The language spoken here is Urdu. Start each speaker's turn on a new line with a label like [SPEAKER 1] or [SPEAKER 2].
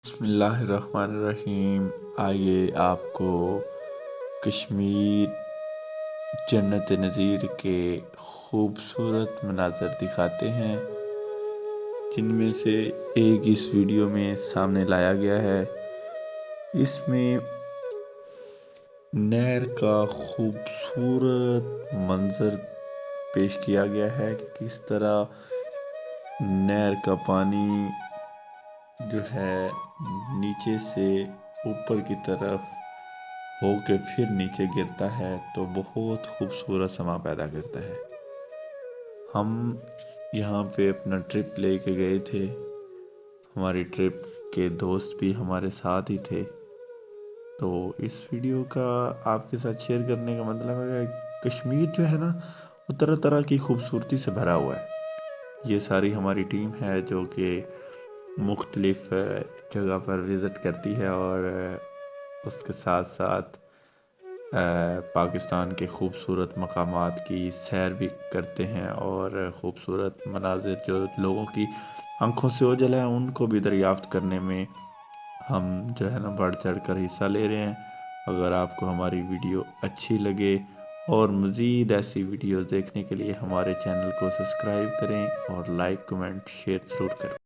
[SPEAKER 1] بسم اللہ الرحمن الرحیم۔ آئیے آپ کو کشمیر جنت نظیر کے خوبصورت مناظر دکھاتے ہیں، جن میں سے ایک اس ویڈیو میں سامنے لایا گیا ہے۔ اس میں نہر کا خوبصورت منظر پیش کیا گیا ہے کہ کس طرح نہر کا پانی جو ہے نیچے سے اوپر کی طرف ہو کے پھر نیچے گرتا ہے تو بہت خوبصورت سما پیدا کرتا ہے۔ ہم یہاں پہ اپنا ٹرپ لے کے گئے تھے، ہماری ٹرپ کے دوست بھی ہمارے ساتھ ہی تھے، تو اس ویڈیو کا آپ کے ساتھ شیئر کرنے کا مطلب ہے کہ کشمیر جو ہے نا وہ طرح طرح کی خوبصورتی سے بھرا ہوا ہے۔ یہ ساری ہماری ٹیم ہے جو کہ مختلف جگہ پر وزٹ کرتی ہے اور اس کے ساتھ ساتھ پاکستان کے خوبصورت مقامات کی سیر بھی کرتے ہیں، اور خوبصورت مناظر جو لوگوں کی آنکھوں سے اوجھل ہیں ان کو بھی دریافت کرنے میں ہم جو ہے نا بڑھ چڑھ کر حصہ لے رہے ہیں۔ اگر آپ کو ہماری ویڈیو اچھی لگے اور مزید ایسی ویڈیوز دیکھنے کے لیے ہمارے چینل کو سبسکرائب کریں اور لائک، کمنٹ، شیئر ضرور کریں۔